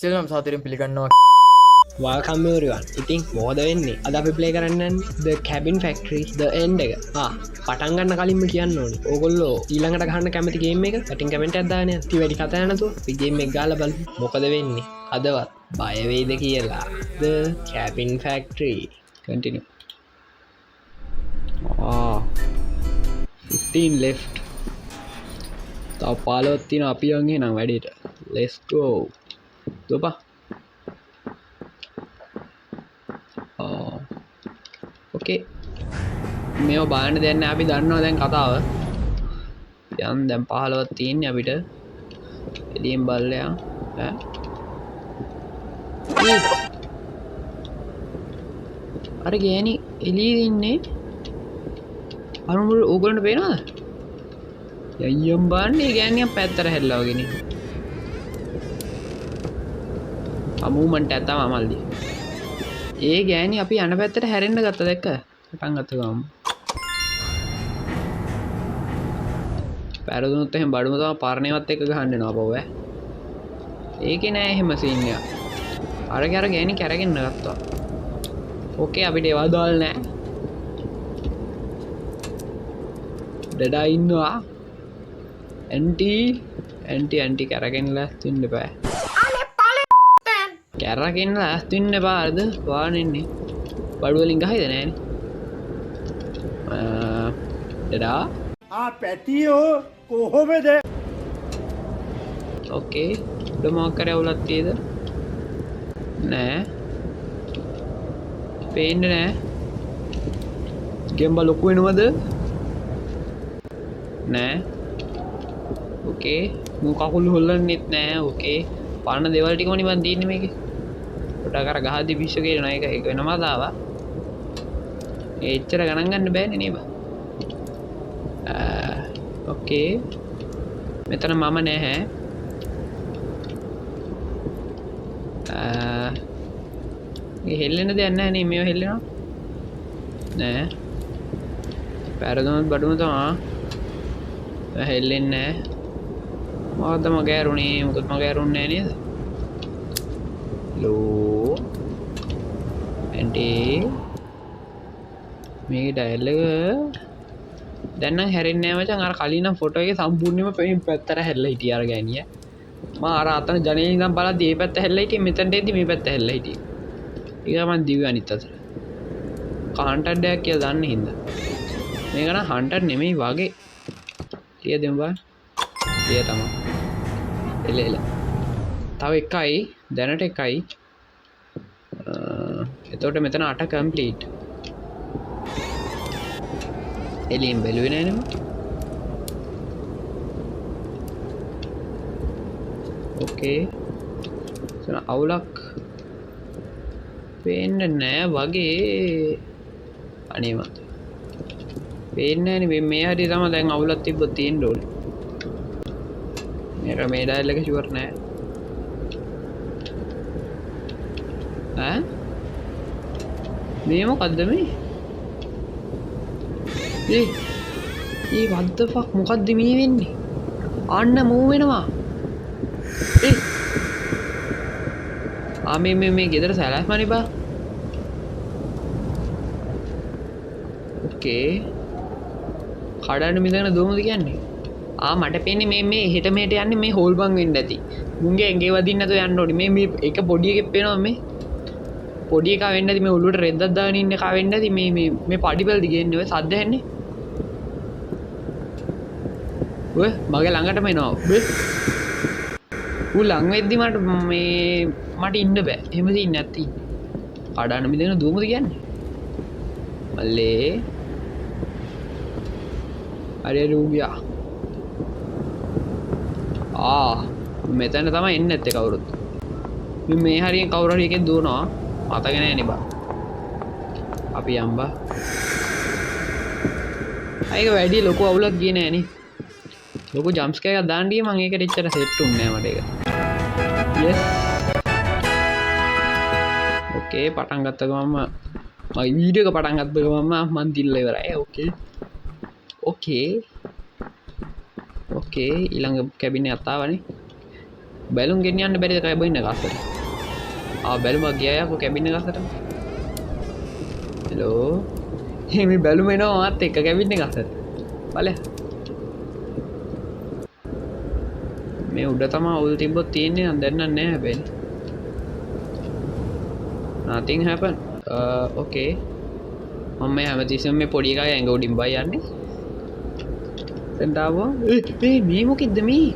සිල්නම් සාතරෙන් පිළිගන්නවා welcome everyone. ඉතින් මොකද වෙන්නේ අද අපි ප්ලේ කරන්නේ the cabin factory the end එක. පටන් ගන්න කලින්ම කියන්න ඕනේ. ඕගොල්ලෝ ඊළඟට ගහන්න කැමති ගේම් එක කටින් කමෙන්ට් එකක් දාන්න. ඉතින් වැඩි කතා නැතුව අපි ගේම් එක ගාලා බලමු. මොකද වෙන්නේ? අදවත් බය වෙයිද කියලා. the cabin factory. continue. 15 left. තව 15ක් තියෙනවා අපි යන් එහෙනම් වැඩේට. let's go. දුපා ඕකේ මේ බාන්න දෙන්න අපි දන්නවා දැන් කතාව යන් දැන් 15ක් තියෙන්නේ අපිට එළියෙන් බල්ලයා අර ගෑණි එළියේ ඉන්නේ අර මුළු ඕගොල්ලන්ට පේනවද යයියම් බාන්නේ ගෑණියක් පැත්තට හැරිලා වගේ නේ අමූමන්ට් එක තමයි මල්ලි ඒ ගෑණි අපි යන පැත්තට හැරෙන්න ගත්ත දැක්ක පටන් ගත්ත ගමන් පැරදුනොත් එහෙම බඩුම තමයි පරණේවත් එක්ක ගහන්න වෙනවා පොව ඒකේ නෑ එහෙම සීන් එක අරගේ අර ගෑණි කැරගෙන ගත්තා ඕකේ අපිට ඒවල් දාල් නෑ ඩඩා ඉන්නවා ඇන්ටි කැරගෙනලා තින්න බෑ කැරගෙන ලෑස්තින්න පාරද වානෙන්නේ බඩුවලින් ගහයිද නෑන ඩඩා පැටියෝ කොහොමද ඕකේ උඩමක්කර අවුලත්තියද නෑ පේන්ඩ නෑ ගෙම්බ ලොකු වෙනවද නෑ ඕකේ මුකකුල් හොල්ලන්නෙත් නෑ ඕකේ පාන දෙවල්ටි කොනි බන්දන්න මේක ොට කර ගහදි පිශ්ෂ කරන එක එක වෙනමදාව එච්චර ගණන් ගන්න බෑන නේබ ඕකේ මෙතන මම නැහැ හෙල්ලෙන දෙන්න නේ මේ හෙල්ලෙනවා නෑ පැරදුනත් බඩුම තමා හෙල්ලෙන්නෑ මොකද මගෑරුණේ මොකත් මගෑරුන්නේ නේද ලෝ ඇන්ටි මේ ඩයල් එක දැන් නම් හැරෙන්නේ නැහැ මචං අර කලින් නම් ෆොටෝ එකේ සම්පූර්ණයෙන්ම පෙයින් පැත්තට හැරිලා හිටියා අර ගෑණිය මම අර අතන ජනේලෙන් ඉඳන් බලද්දි මේ පැත්ත හැරිලා හිටියේ මෙතනට එද්දි මේ පැත්ත හැරිලා හිටියේ ඊගා මං දිව්වේ අනිත් අතට කාන්ටඩ් එකක් කියලා දන්නේ හින්දා මේක නම් හන්ටර් නෙමෙයි වගේ කීයද උඹ ඒ තමයි එල තව එකයි දැනට එකයි එතකොට මෙතන 8 කම්ප්ලීට් එලියෙන් බැලුවේ නෑ නේද ඕකේ සන අවුලක් පේන්නේ නෑ වගේ අනේ මත පේන්නේ නෑනේ මේ හරිය තමයි දැන් අවුලක් තිබ්බොත් තියෙන්න ඕනේ මේක මේ ඩයල් එක ෂුවර් නෑ මේ මොකද්ද මේ what the fuck මොකද්ද මේ වෙන්නේ අන්න මූව් වෙනවා මේ ගෙදර සැලැස්මනේ බා ඕකේ කඩන්න මිදගෙන දුවමුද කියන්නේ මට පේන්නේ මේ හෙට මෙහෙට යන්නේ මේ හෝල් බං වෙන්න ඇති මුන්ගේ ඇඟේ වදින්න නැතුව යන්න ඕනේ මේ එක පොඩි එකෙක් පේනවා මේ පොඩි එකා වෙන්න ඇති මේ ඔළුවට රෙද්දක් දාගෙන ඉන්න එකා වෙන්න ඇති මේ පඩිපෙල් දිගේ එන්නේ ඔය සද්ද ඇන්නේ ඔය මගේ ළඟටම එනවා ඌ ලඟ වෙද්දි මට ඉන්න බෑ එහෙම ඉන්නේ නැති කඩන්න මිදගෙන දුවමුද කියන්නේ මල්ලේ අරේ රූබියා මෙතන තමයි එන්නේ නැත්තේ කවුරුත් මේ හරියෙන් කවුරු හරි එකෙන් දුවනවා මතක නෑ නේ බා අපි යම්බා අයක වැඩි ලොකු අවුලක් ගියේ නෑ නේ ලොකු ජම්ප් ස්කෙයාර් එකක් දාන්න ගියේ මම ඒකට එච්චර සෙට් උන්නේ නෑ මට ඒක yes ඕකේ පටන් ගත්ත ගමන්ම මගේ වීඩියෝ එක පටන් ගත්ත ගමන්ම මන් දිල්ල ඉවරයි ඕකේ ඊළඟ කැබින් එක ආවනේ බැලුම් ගෙනියන්න බැරිද කයි බයින්න කස්සට බැලුමක් ගියා යකෝ කැබින් එක අතට හෙලෝ මේ බැලුම එනවා මාත් එක්ක කැබින් එක අතට බලය මේ උඩ තමා අවුල් තිබ්බොත් තියෙන්නේ නම් දැන් නෑ හැබැයි nothing happen okay මම මේ හැමතිස්සෙම මේ පොඩි එකා ඇඟ උඩින් බයි යන්නේ දැන් තාවෝ මේ මොකෙද්ද මේ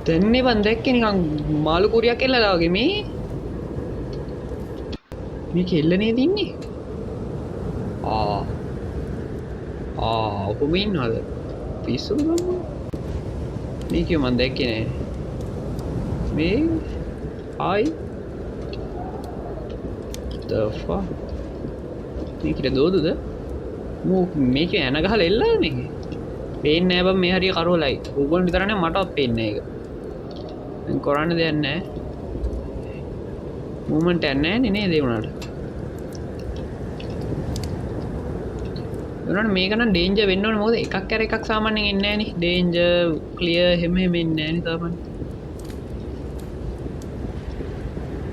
දැන්නේ මන් දැක්කේ නිකන් මාළු කුරියක් එල්ලලා වගේ මේ කෙල්ලනේ තින්නේ ඔහොම ඉන්නවද පිස්සුද මේ කිව්ව මන් දැක්කේ නෑ මේ ආයි the fuck මේකට දෝදුද මේක ඇන ගහලා එල්ලලා මේක පේන්නේ නෑ බං මේ හරිය කරවලයි ඕගොල්ලෝ විතර නෑ මටවත් පේන්නේ නෑ ඒක දැන් කරන්න දෙයක් නෑ මූවමන්ට් එකක් නෑනේ නේද ඒ උනාට උනාට මේක නම් ඩේන්ජර් වෙන්න ඕනේ මොකද එකක් කර එකක් සාමාන්‍යයෙන් එන්නේ නෑනේ ඩේන්ජර් ක්ලියර් හැම එන්නේ නෑනේ සාමාන්‍යයෙන්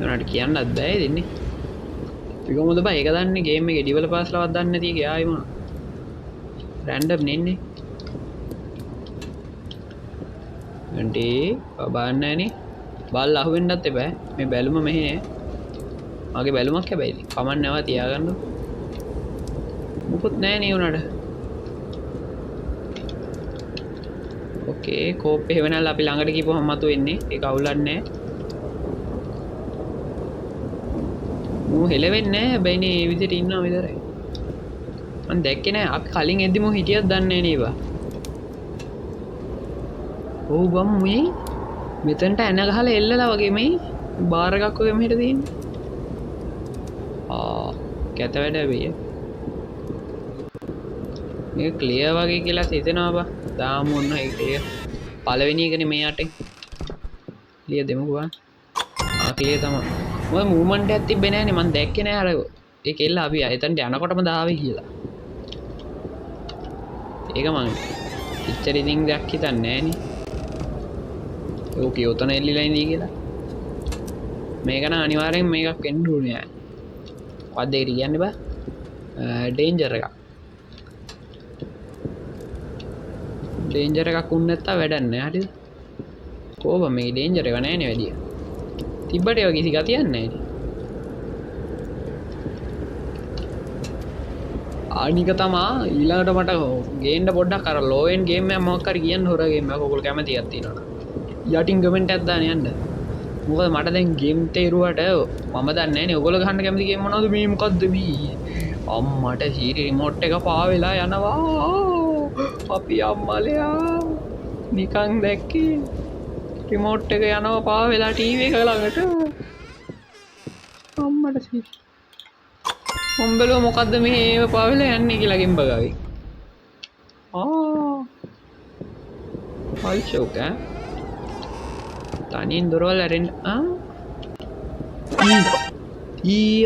උනාට කියන්නත් බෑ දෙන්නේ පිගොමද බා ඒක දන්නේ ගේම් එකේ ඩෙවලොපර්ස්ලාවත් දන්නේ නැති එකේ ආයෙම රැන්ඩම් නෙන්නේ ගන්ටි බබාන්න නෑනේ බල් අහුවෙන්නත් එපා මේ බැලුම මෙහෙ මගේ බැලුමක් හැබැයි කමන්න නැව තියාගන්න මොකුත් නෑ නේ උනාට ඕකේ කෝප් එහෙවනල් අපි ළඟට ගිහපුවම මතු වෙන්නේ ඒක අවුලන්නේ මූ හෙලවෙන්නේ නැහැ හැබැයි නේ මේ විදිහට ඉන්නවා විතරයි මම දැක්කේ නැහැ අපි කලින් එද්දි මූ හිටියත් දන්නේ නැහැ නේද ඔව් බම් මේ මෙතනට ඇන ගහලා එල්ලලා වගේ මේ බාර් එකක් වගේ මෙහෙට තියෙන්නේ කැත වැඩ වෙයි මේක ක්ලියර් වගේ කියලා හිතෙනවා බා දාමු ඔන්න ඒක ක්ලියර් පළවෙනි එකනේ මේ යටේ ක්ලියර් දෙමුකෝ ක්ලියර් තමයි මොකද මූවමන්ට් එකක් තිබ්බේ නැහනේ මම දැක්කේ නැහැ අර ඒ කෙල්ල අපි එතනට යනකොටම දාවේ කියලා ඒක මම ඉච්චර ඉතින් දෙයක් හිතන්නේ නැහනේ ඕකේ උතන එල්ලිලා ඉඳී කියලා මේක නම් අනිවාර්යෙන් මේකක් වෙන්න ඕනේ නෑ මොකක්ද ඒකට කියන්නේ බා ඩේන්ජර් එකක් ඩේන්ජර් එකක් උන් නැත්තම් වැඩක් නෑ හරිද කොහොම මේ ඩේන්ජර් එක නෑනේ වැඩි තිබ්බට ඒ කිසි ගතියක් නෑනේ අනික තමා ඊළඟට මට ගේන්න පොඩ්ඩක් අර ලෝ එන්ඩ් ගේම් එකක් මොකක් හරි කියන්න හොර ගේම් එකක් ඔයගොල්ලෝ කැමති එකක් තියෙනවා යටින් කමෙන්ට් එකක් දාන්න යන්න මොකද මට දැන් ගේම් තේරුවට මම දන්නේ නැනේ ඔයගොල්ලෝ ගහන්න කැමති ගේම් මොනවද මේ මොකද්ද මේ අම්මට සීරි රිමෝට් එක පාවෙලා යනවා අපි අම්මලයා නිකන් දැක්කේ රිමෝට් එක යනවා පාවෙලා ටීවී එක ළඟට අම්මට සීරි මොම්බලෝ මොකද්ද මේ පාවෙලා යන්නේ කියලා ගෙම්බ ගාවේ හයි ෂෝක් තනින් දොරවල් ඇරෙන්න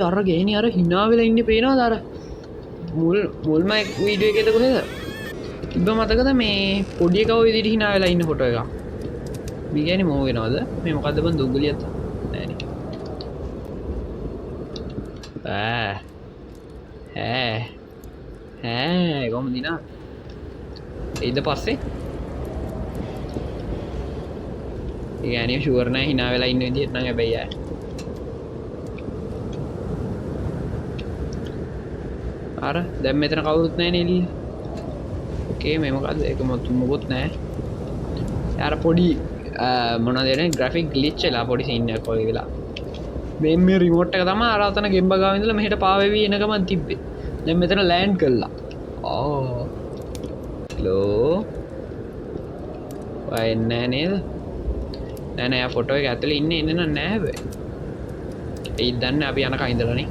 අර ගෑණි අර hina වෙලා ඉන්නේ පේනවද අර මුල්ම වීඩියෝ එකේද කොහෙද තිබ්බ මතකද මේ පොඩි එකව විදිහට hina වෙලා ඉන්න ෆොටෝ එකක් මේ ගෑණි මොව වෙනවද මේ මොකද්ද බං දුග්ගලියත් නෑනේ කොහොමද දිනා ඊට පස්සේ ඒ ගෑණි ෂුවර් නෑ hina වෙලා ඉන්න විදිහට නම් හැබැයි අර දැන් මෙතන කවුරුත් නැහැ නේ එළිය. ඕකේ මේ මොකද්ද ඒක මොකුත් නැහැ. යාර පොඩි මොනවද කියන්නේ ග්‍රැෆික් ග්ලිච් වෙලා පොඩි සීන් එකක් වගේ වෙලා. මේ රිමෝට් එක තමයි අර අතන ගෙම්බ ගාව ඉඳලා මෙහෙට පාවෙවි එන ගමන් තිබ්බේ. දැන් මෙතන ලෑන්ඩ් කළා. හලෝ. වයි නෑ නෑ ෆොටෝ එක ඇතුලේ ඉන්නේ නෑ හැබැයි. ඒත් දන්නේ අපි යන කා ඉඳලානේ.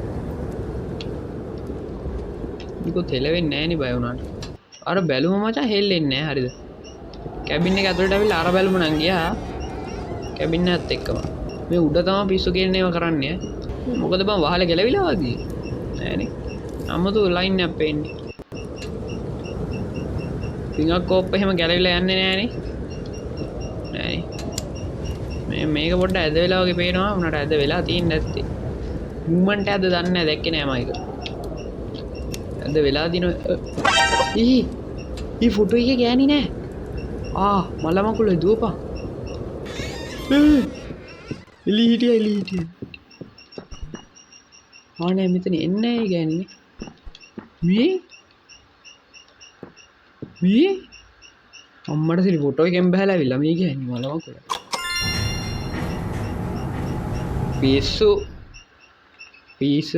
නිකුත් හෙලවෙන්නේ නැහැ නේ බය වුණාට. අර බැලුම මචං හෙල්ලෙන්නේ නැහැ හරිද? කැබින් එක ඇතුළට ඇවිල්ලා අර බැලුම නම් ගියා. කැබින් එකත් එක්කම. මේ උඩ තමයි පිස්සු කියන ඒවා කරන්නේ. මොකද බං වහල ගැලවිලා වගේ. නෑනේ. අමුතු ලයින් එකක් පේන්නේ. ෆින්ගර් කෝප් එහෙම ගැලවිලා යන්නේ නෑනේ. නෑනේ. මේ මේක පොඩ්ඩ ඇද වෙලා වගේ පේනවා උනට ඇද වෙලා තියෙන්නේ නැත්තේ මූමන්ට් ඇද දන්නේ නැහැ දැක්කේ නෑ මයික ඇද වෙලා දින ඊ ෆොටෝ එකේ ගෑණි නෑ මල මකුල දුවපන් එලි හිටිය නෑ මෙතන එන්නේ නෑ ගෑණි මේ අම්මට සිරි ෆොටෝ එකෙන් බහලා ඇවිල්ලා මේ ගෑණි මල මකුල පිස්සු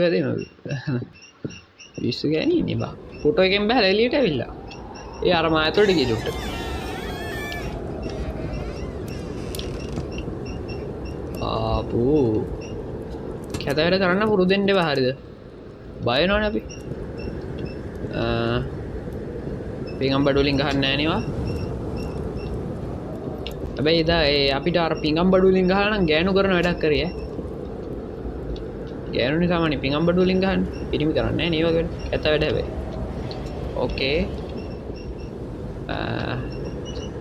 ඇදෙනවා පිස්සු ගෑණි ඉන්නේ බා ෆොටෝ එකෙන් බහලා එළියට ඇවිල්ලා ඒ අර මා ඇතුළට ගිය දුට්ට ආපෝ කැත වැඩ කරන්න පුරුදු වෙන්න එපා හරිද බය වෙනවනේ අපි පිංගම් බඩු වලින් ගහන්න නෑ නේවා හැබැයි එදා අපිට අර පිංගම් බඩු වලින් ගහලා නම් ගෑනු කරන වැඩක් කරේ ගෑනුනේ සාමාන්‍ය පිංගම් බඩු වලින් ගහන්න පිරිමි කරන්නේ නෑ නේ වගේ කැත වැඩ හැබැයි ඕකේ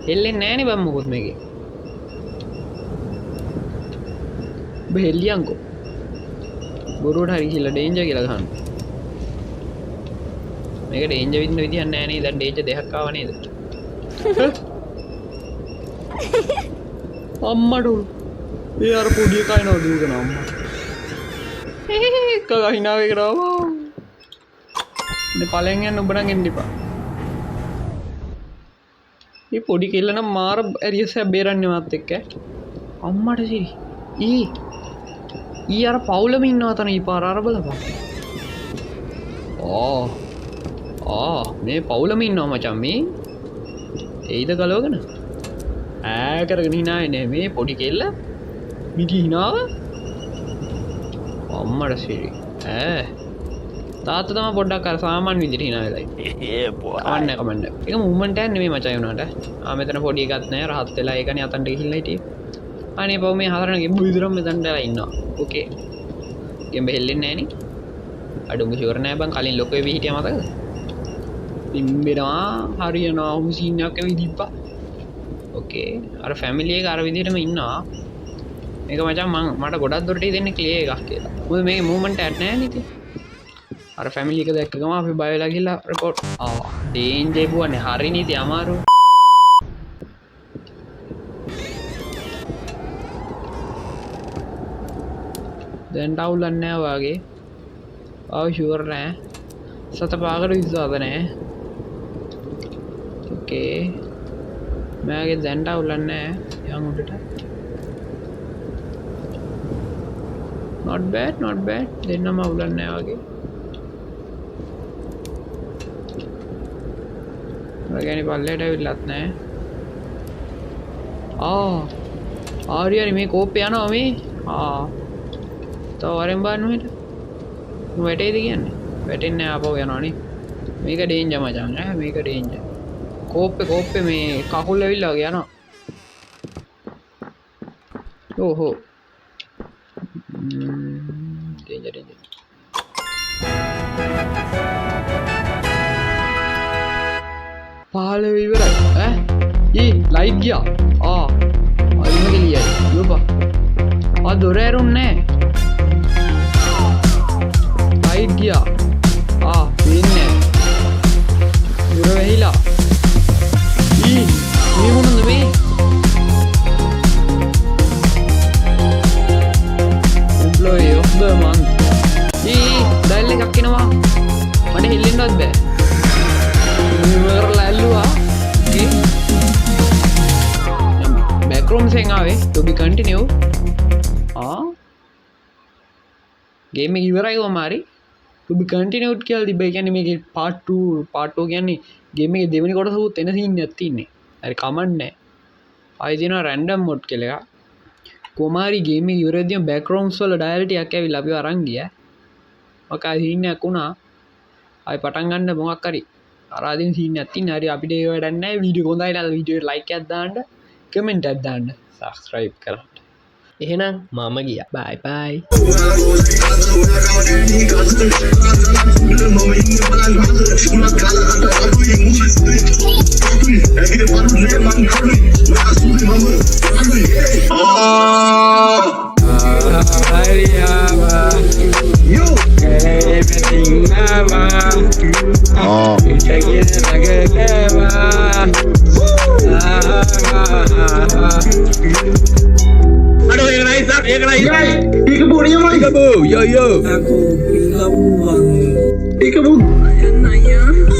හෙල්ලෙන්නේ නෑනේ බම් මොකොත් මේකේ ඔබ හෙල්ලියන්කෝ බොරුවට හරි කියලා ඩේන්ජර් කියලා ගහන්න මේක ඩේන්ජර් විදින විදිහක් නෑ නේද දැන් ඩේන්ජර් දෙකක් ආව නේද අම්මට ඒ අර පොඩි එකා එනවා දුවගෙන අම්මා එක ගහිනාවේ කරාවා මේ පලෙන් යන්න ඔබ නම් එන්න එපා මේ පොඩි කෙල්ල නම් මාර ඇරියස් එක බේරන්නේ මාත් එක්ක අම්මට සිරි ඊ අර පවුලම ඉන්නවා තන ඊපාර අර බලපන් මේ පවුලම ඉන්නවා මචං මේ එයිද ගලවගෙන කරගෙන hinaවේ නේ මේ පොඩි කෙල්ල මිටි hinaව අම්මට සිරි තාත්තා තමයි පොඩ්ඩක් අර සාමාන්‍ය විදිහට hina වෙලා ඉන්නේ කමන්න ඒක මූවමන්ට් එකක් නෙමෙයි මචං උනාට මෙතන පොඩි එකක් නෑ රහත් වෙලා ඒකනේ අතන්ට ගිහිල්ලා හිටියේ අනේ පව් මේ හතරන ගෙම්බු විතරක් මෙතනටලා ඉන්නවා ඕකේ ගෙම්බ හෙල්ලෙන්නේ නෑනේ අඩුම ෂුවර් නෑ බං කලින් ලොකෝ වෙවි හිටියා මතකද ඉම්බෙනවා හරියනවා ඔහු සීන් එකක් වෙවි දීප්පා ඕකේ අර ෆැමිලි එක අර විදිහටම ඉන්නවා මේක මචං මට ගොඩක් දුරට දෙන්නේ ක්ලියර් එකක් කියලා මොකද මේකේ මූවමන්ට් එකක් නෑ නේද අර ෆැමිලි එක දැක්ක ගම අපි බය වෙලා ගිහලා රෙකෝඩ් ඩේන්ජර් බුවනේ හරි නීති අමාරු දැන් ඩවුලන්නේ නැහැ වාගේ ෂුවර් නෑ සත පාකට විශ්වාස නෑ ඕකේ මගේ දැන් ඩවුලන්නේ නැහැ යන් උඩට not bad දෙන්නම අවුලන්නේ නැහැ වගේ මගේනි පල්ලේට ඇවිල්ලත් නැහැ හරි මේ කෝප්පේ යනවා මේ තව වරෙන් බලන්න මෙහෙට වැටේද කියන්නේ වැටෙන්නේ නැහැ ආපහු යනවනේ මේක ඩේන්ජර් මචං මේක ඩේන්ජර් කෝප්පේ මේ කකුල් ඇවිල්ලා වගේ යනවා ඕහෝ ඩේන්ජර් පාල ඉවරයි ලයිට් ගියා අරිම කෙලියයි යෝපා දොර ඇරුන්නේ ලයිට් ගියා පේන්නේ දොර වැහිලා මේ මොනද මේ employee of the month dial එකක් එනවා මට හෙල්ලෙන්නවත් බෑ කරලා ඇල්ලුවා බෑක්රූම්ස් එකෙන් ආවේ to be continue ගේම් එක ඉවරයි කොහමරි to be continued කියලා තිබ්බ. ඒ කියන්නේ මේකේ part 2 කියන්නේ ගේම් එකේ දෙවෙනි කොටස උත් එන සීන් එකක් තියෙන්නේ. හරි කමන්නේ නැහැ. ආයෙ දෙනවා random mode කියලා එකක්. කොහමරි ගේම් එක ඉවරෙද්දී බෑක්ග්‍රවුන්ඩ්ස් වල ඩයලිටි එකක් ඇවිල්ලා අපිව අරන් ගියා. මොකක්ද සීන් එකක් වුණා. ආයෙ පටන් ගන්න මොකක් හරි අරාදින් සීන් එකක් තියෙන. හරි අපිට ඒ වැඩක් නැහැ. වීඩියෝ හොඳයි නම් වීඩියෝ ලයික් එකක් දාන්න, කමෙන්ට් එකක් දාන්න, subscribe කරන්න. එහෙනම් මම ගියා බයි බයි Aduh, yang naik sak, yang naik. Ikabu, yang mana ikabu? Yo yo. Aku bilang bang. Ikabu. Yang naik.